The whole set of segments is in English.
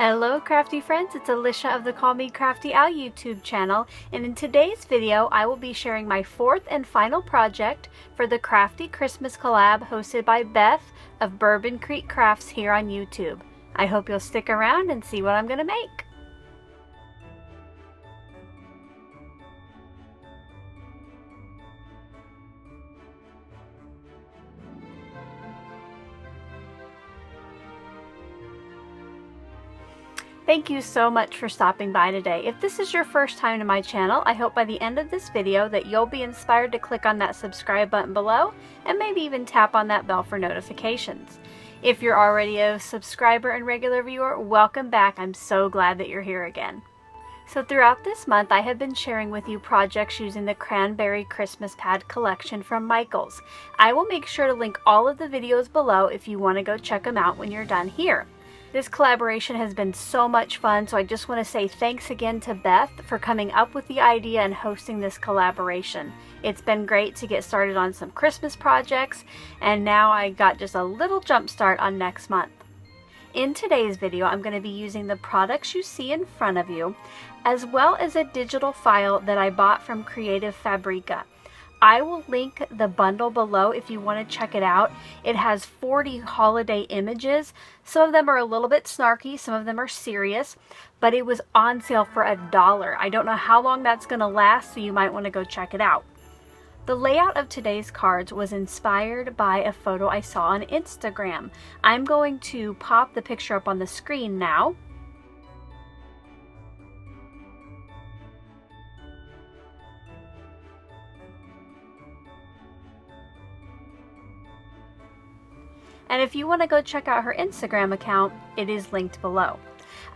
Hello crafty friends, it's Alicia of the Call Me Crafty Al YouTube channel, and in today's video I will be sharing my fourth and final project for the Crafty Christmas collab hosted by Beth of Bourbon Creek Crafts here on YouTube. I hope you'll stick around and see what I'm going to make. Thank you so much for stopping by today. If this is your first time to my channel, I hope by the end of this video that you'll be inspired to click on that subscribe button below and maybe even tap on that bell for notifications. If you're already a subscriber and regular viewer, welcome back. I'm so glad that you're here again. So throughout this month, I have been sharing with you projects using the Cranberry Christmas Pad collection from Michaels. I will make sure to link all of the videos below if you want to go check them out when you're done here. This collaboration has been so much fun, so I just want to say thanks again to Beth for coming up with the idea and hosting this collaboration. It's been great to get started on some Christmas projects, and now I got just a little jump start on next month. In today's video, I'm going to be using the products you see in front of you, as well as a digital file that I bought from Creative Fabrica. I will link the bundle below if you want to check it out. It has 40 holiday images. Some of them are a little bit snarky, some of them are serious, but it was on sale for $1. I don't know how long that's going to last, so you might want to go check it out. The layout of today's cards was inspired by a photo I saw on Instagram. I'm going to pop the picture up on the screen now. And if you want to go check out her Instagram account, it is linked below.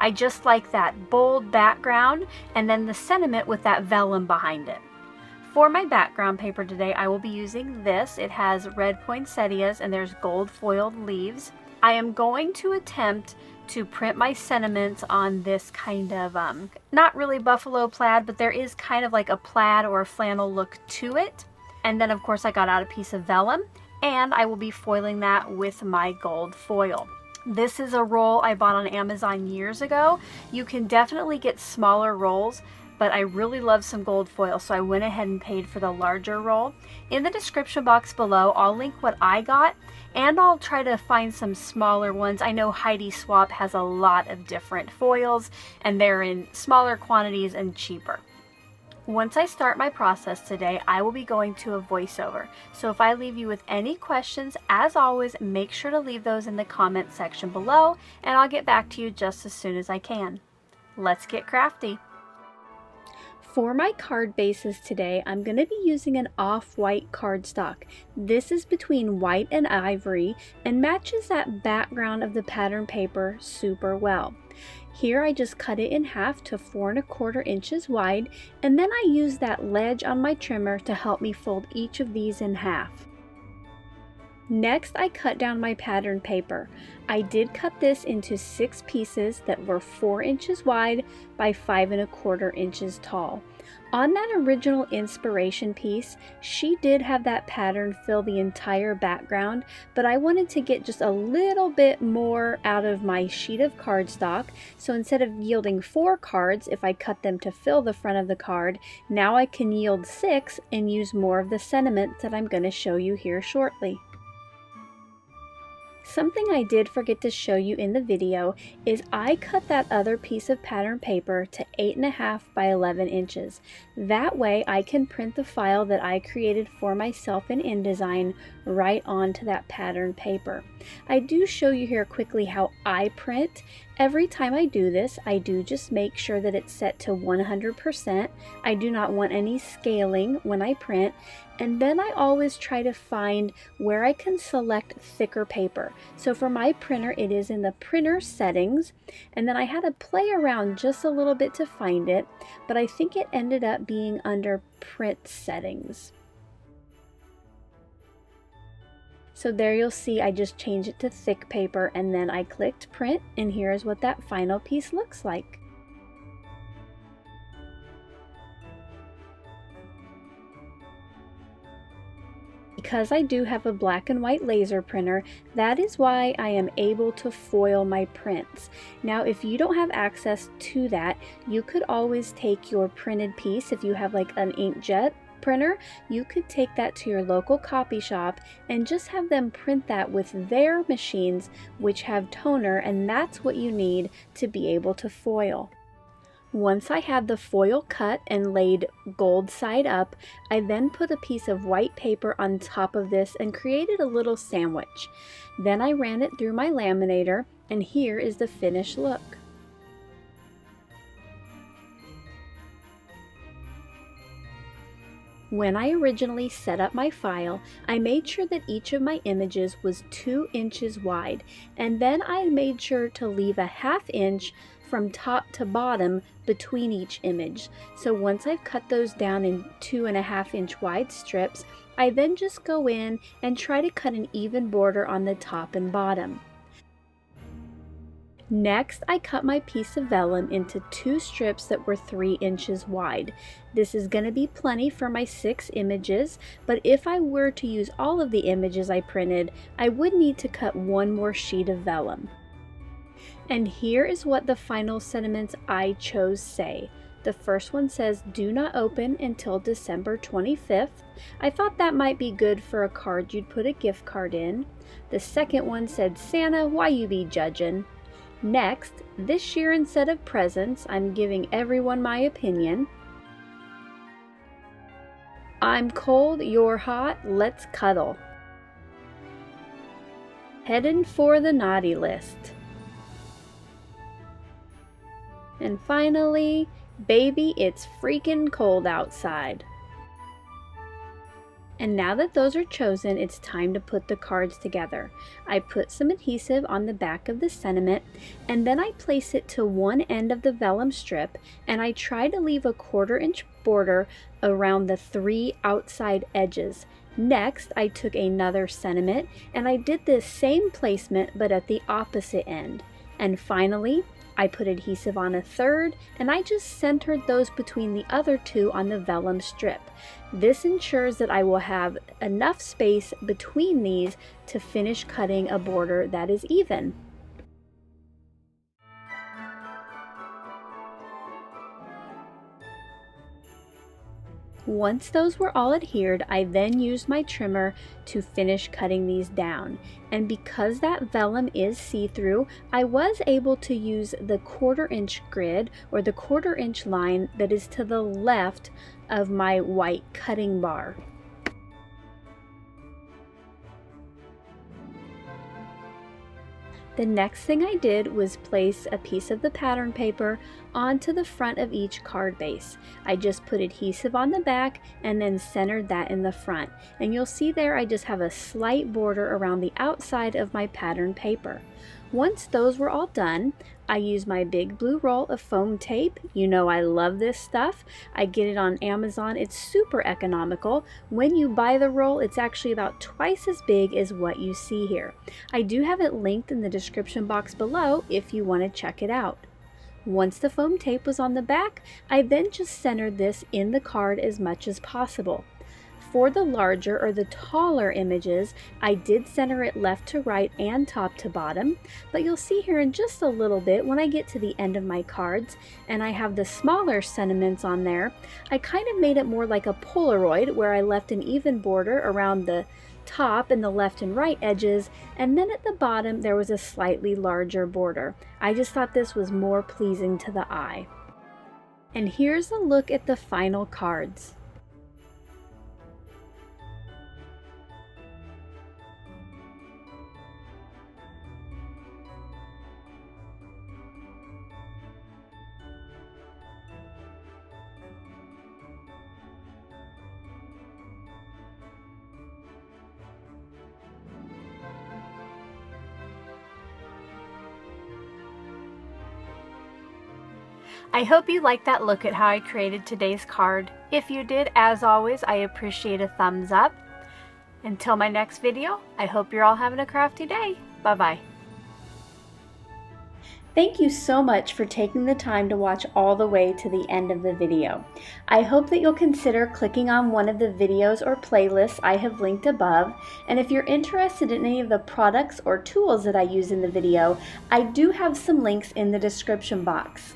I just like that bold background and then the sentiment with that vellum behind it. For my background paper today, I will be using this. It has red poinsettias and there's gold foiled leaves. I am going to attempt to print my sentiments on this kind of, not really buffalo plaid, but there is kind of like a plaid or a flannel look to it. And then of course I got out a piece of vellum, and I will be foiling that with my gold foil. This is a roll I bought on Amazon years ago. You can definitely get smaller rolls, but I really love some gold foil, so I went ahead and paid for the larger roll. In the description box below, I'll link what I got, and I'll try to find some smaller ones. I know Heidi Swapp has a lot of different foils, and they're in smaller quantities and cheaper. Once I start my process today, I will be going to a voiceover. So if I leave you with any questions, as always, make sure to leave those in the comment section below, and I'll get back to you just as soon as I can. Let's get crafty. For my card bases today, I'm going to be using an off-white cardstock. This is between white and ivory and matches that background of the pattern paper super well. Here I just cut it in half to 4 1/4 inches wide, and then I use that ledge on my trimmer to help me fold each of these in half. Next, I cut down my pattern paper. I did cut this into 6 pieces that were 4 inches wide by 5 1/4 inches tall. On that original inspiration piece, she did have that pattern fill the entire background, but I wanted to get just a little bit more out of my sheet of cardstock, so instead of yielding 4 cards, if I cut them to fill the front of the card, now I can yield 6 and use more of the sentiment that I'm going to show you here shortly. Something I did forget to show you in the video is I cut that other piece of pattern paper to 8 1/2 by 11 inches. That way I can print the file that I created for myself in InDesign right onto that pattern paper. I do show you here quickly how I print. Every time I do this, I do just make sure that it's set to 100%. I do not want any scaling when I print. And then I always try to find where I can select thicker paper. So for my printer, it is in the printer settings, and then I had to play around just a little bit to find it, but I think it ended up being under print settings. So there you'll see I just changed it to thick paper, and then I clicked print, and here's what that final piece looks like. because I do have a black and white laser printer, that is why I am able to foil my prints. Now, if you don't have access to that, you could always take your printed piece. If you have like an inkjet printer, you could take that to your local copy shop and just have them print that with their machines, which have toner, and that's what you need to be able to foil. Once I had the foil cut and laid gold side up, I then put a piece of white paper on top of this and created a little sandwich. Then I ran it through my laminator, and here is the finished look. When I originally set up my file, I made sure that each of my images was 2 inches wide, and then I made sure to leave a 1/2 inch from top to bottom between each image. So once I've cut those down in 2.5 inch wide strips, I then just go in and try to cut an even border on the top and bottom. Next, I cut my piece of vellum into 2 strips that were 3 inches wide. This is going to be plenty for my 6 images, but if I were to use all of the images I printed, I would need to cut 1 more sheet of vellum. And here is what the final sentiments I chose say. The first one says, "Do not open until December 25th. I thought that might be good for a card you'd put a gift card in. The second one said, "Santa, why you be judgin'?" Next, "This year instead of presents, I'm giving everyone my opinion." "I'm cold, you're hot, let's cuddle." "Headin' for the naughty list." And finally, "Baby, it's freaking cold outside." And now that those are chosen, it's time to put the cards together. I put some adhesive on the back of the sentiment, and then I place it to one end of the vellum strip, and I try to leave a 1/4 inch border around the 3 outside edges. Next, I took another sentiment, and I did this same placement but at the opposite end. And finally, I put adhesive on a 1/3, and I just centered those between the other 2 on the vellum strip. This ensures that I will have enough space between these to finish cutting a border that is even. Once those were all adhered, I then used my trimmer to finish cutting these down. And because that vellum is see-through, I was able to use the 1/4 inch grid, or the 1/4 inch line that is to the left of my white cutting bar. The next thing I did was place a piece of the pattern paper onto the front of each card base. I just put adhesive on the back and then centered that in the front. And you'll see there I just have a slight border around the outside of my pattern paper. Once those were all done, I used my big blue roll of foam tape. You know I love this stuff. I get it on Amazon. It's super economical. When you buy the roll, it's actually about twice as big as what you see here. I do have it linked in the description box below if you want to check it out. Once the foam tape was on the back, I then just centered this in the card as much as possible. For the larger or the taller images, I did center it left to right and top to bottom, but you'll see here in just a little bit when I get to the end of my cards and I have the smaller sentiments on there, I kind of made it more like a Polaroid where I left an even border around the top and the left and right edges, and then at the bottom there was a slightly larger border. I just thought this was more pleasing to the eye. And here's a look at the final cards. I hope you liked that look at how I created today's card. If you did, as always, I appreciate a thumbs up. Until my next video, I hope you're all having a crafty day. Bye-bye. Thank you so much for taking the time to watch all the way to the end of the video. I hope that you'll consider clicking on one of the videos or playlists I have linked above, and if you're interested in any of the products or tools that I use in the video, I do have some links in the description box.